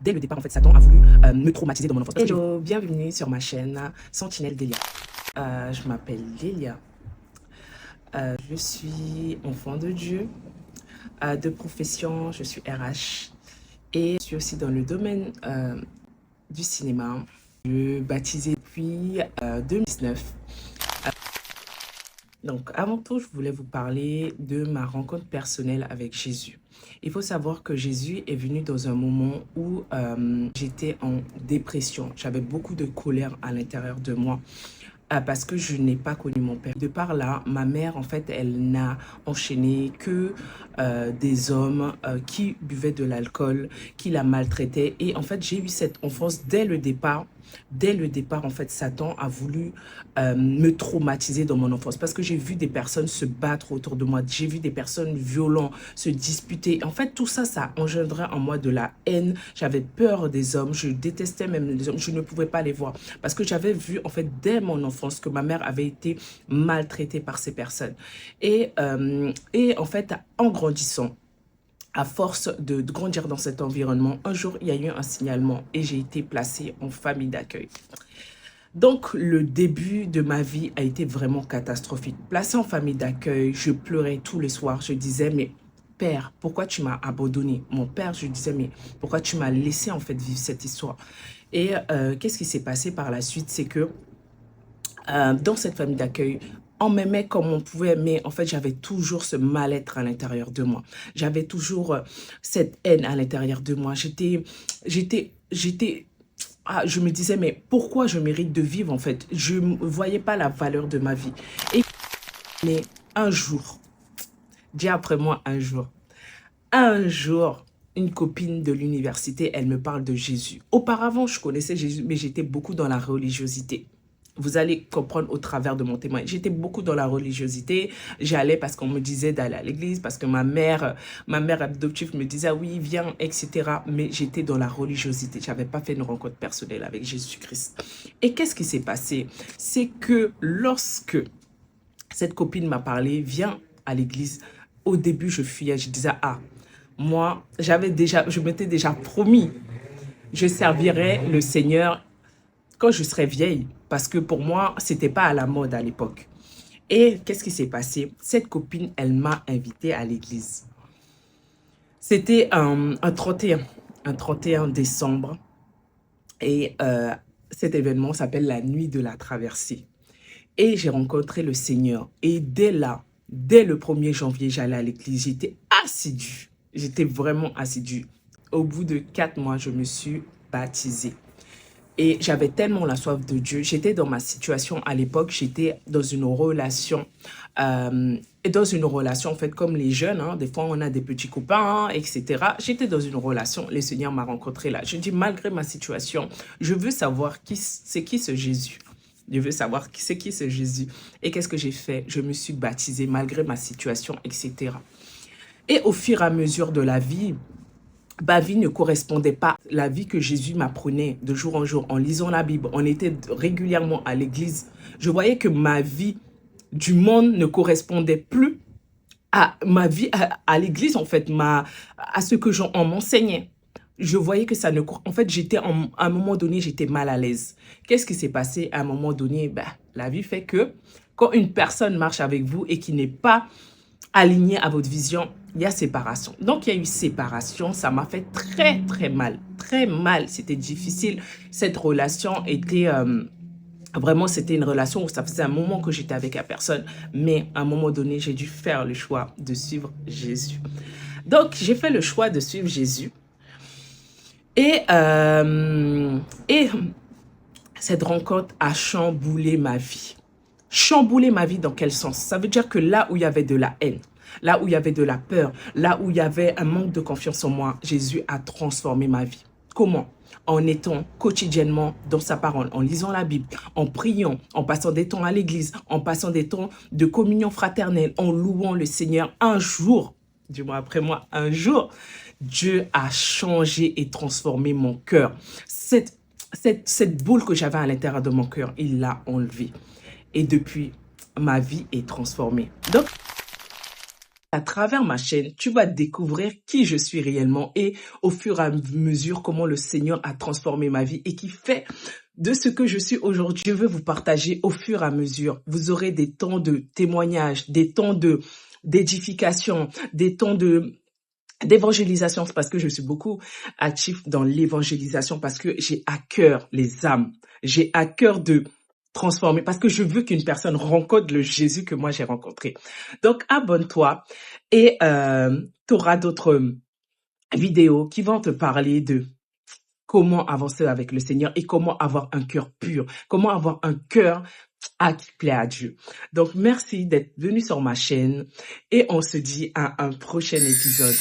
Dès le départ, en fait, Satan a voulu me traumatiser dans mon enfance. Hello, bienvenue sur ma chaîne Sentinelle Delia. Je m'appelle Delia. Je suis enfant de Dieu. De profession, je suis RH. Et je suis aussi dans le domaine du cinéma. Je suis baptisée depuis 2019. Donc, avant tout, je voulais vous parler de ma rencontre personnelle avec Jésus. Il faut savoir que Jésus est venu dans un moment où j'étais en dépression. J'avais beaucoup de colère à l'intérieur de moi. Parce que je n'ai pas connu mon père. De par là, ma mère, en fait, elle n'a enchaîné que des hommes qui buvaient de l'alcool, qui la maltraitaient. Et en fait, j'ai eu cette enfance dès le départ. Dès le départ, en fait, Satan a voulu me traumatiser dans mon enfance parce que j'ai vu des personnes se battre autour de moi. J'ai vu des personnes violentes se disputer. En fait, tout ça, ça engendrait en moi de la haine. J'avais peur des hommes. Je détestais même les hommes. Je ne pouvais pas les voir parce que j'avais vu, en fait, dès mon enfance que ma mère avait été maltraitée par ces personnes. Et en fait, en grandissant, à force de grandir dans cet environnement, un jour, il y a eu un signalement et j'ai été placée en famille d'accueil. Donc, le début de ma vie a été vraiment catastrophique. Placée en famille d'accueil, je pleurais tous les soirs. Je disais, mais père, pourquoi tu m'as abandonné? Mon père, je disais, mais pourquoi tu m'as laissé en fait vivre cette histoire? Et qu'est-ce qui s'est passé par la suite? C'est que dans cette famille d'accueil, on m'aimait comme on pouvait, mais en fait, j'avais toujours ce mal-être à l'intérieur de moi. J'avais toujours cette haine à l'intérieur de moi. Je me disais, mais pourquoi je mérite de vivre, en fait? Je ne voyais pas la valeur de ma vie. Et mais un jour, dis après moi un jour, une copine de l'université, elle me parle de Jésus. Auparavant, je connaissais Jésus, mais j'étais beaucoup dans la religiosité. Vous allez comprendre au travers de mon témoignage. J'étais beaucoup dans la religiosité. J'allais parce qu'on me disait d'aller à l'église, parce que ma mère adoptive me disait, ah oui, viens, etc. Mais j'étais dans la religiosité. Je n'avais pas fait une rencontre personnelle avec Jésus-Christ. Et qu'est-ce qui s'est passé? C'est que lorsque cette copine m'a parlé, viens à l'église, au début, je fuyais. Je disais, ah, moi, je m'étais déjà promis, je servirai le Seigneur quand je serai vieille, parce que pour moi, c'était pas à la mode à l'époque. Et qu'est-ce qui s'est passé? Cette copine, elle m'a invitée à l'église. C'était un 31 décembre. Et cet événement s'appelle la nuit de la traversée. Et j'ai rencontré le Seigneur. Et dès le 1er janvier, j'allais à l'église. J'étais assidue. J'étais vraiment assidue. Au bout de 4 mois, je me suis baptisée. Et j'avais tellement la soif de Dieu. J'étais dans ma situation à l'époque, j'étais dans une relation. En fait, comme les jeunes, hein, des fois on a des petits copains, etc. J'étais dans une relation, le Seigneur m'a rencontré là. Je dis, malgré ma situation, je veux savoir c'est qui ce Jésus. Je veux savoir c'est qui ce Jésus. Et qu'est-ce que j'ai fait? Je me suis baptisée malgré ma situation, etc. Et au fur et à mesure de la vie, ma vie ne correspondait pas à la vie que Jésus m'apprenait de jour en jour en lisant la Bible. On était régulièrement à l'église. Je voyais que ma vie du monde ne correspondait plus à ma vie à l'église, en fait, à ce que on m'enseignait. Je voyais que ça ne... En fait, à un moment donné, j'étais mal à l'aise. Qu'est-ce qui s'est passé? À un moment donné, la vie fait que quand une personne marche avec vous et qui n'est pas aligné à votre vision, il y a séparation. Donc, il y a eu séparation. Ça m'a fait très, très mal. Très mal. C'était difficile. Cette relation était... vraiment, c'était une relation où ça faisait un moment que j'étais avec la personne. Mais à un moment donné, j'ai dû faire le choix de suivre Jésus. Donc, j'ai fait le choix de suivre Jésus. Et cette rencontre a chamboulé ma vie. Chambouler ma vie dans quel sens? Ça veut dire que là où il y avait de la haine, là où il y avait de la peur, là où il y avait un manque de confiance en moi, Jésus a transformé ma vie. Comment? En étant quotidiennement dans sa parole, en lisant la Bible, en priant, en passant des temps à l'église, en passant des temps de communion fraternelle, en louant le Seigneur. Un jour, du mois après moi, un jour, Dieu a changé et transformé mon cœur. Cette boule que j'avais à l'intérieur de mon cœur, il l'a enlevée. Et depuis, ma vie est transformée. Donc, À travers ma chaîne, tu vas découvrir qui je suis réellement et au fur et à mesure comment le Seigneur a transformé ma vie et qui fait de ce que je suis aujourd'hui. Je veux vous partager au fur et à mesure. Vous aurez des temps de témoignage, des temps d'édification, des temps d'évangélisation, c'est parce que je suis beaucoup actif dans l'évangélisation, parce que j'ai à cœur les âmes. J'ai à cœur de transformer, parce que je veux qu'une personne rencontre le Jésus que moi j'ai rencontré. Donc, abonne-toi et tu auras d'autres vidéos qui vont te parler de comment avancer avec le Seigneur et comment avoir un cœur pur, comment avoir un cœur qui plaît à Dieu. Donc, merci d'être venu sur ma chaîne et on se dit à un prochain épisode.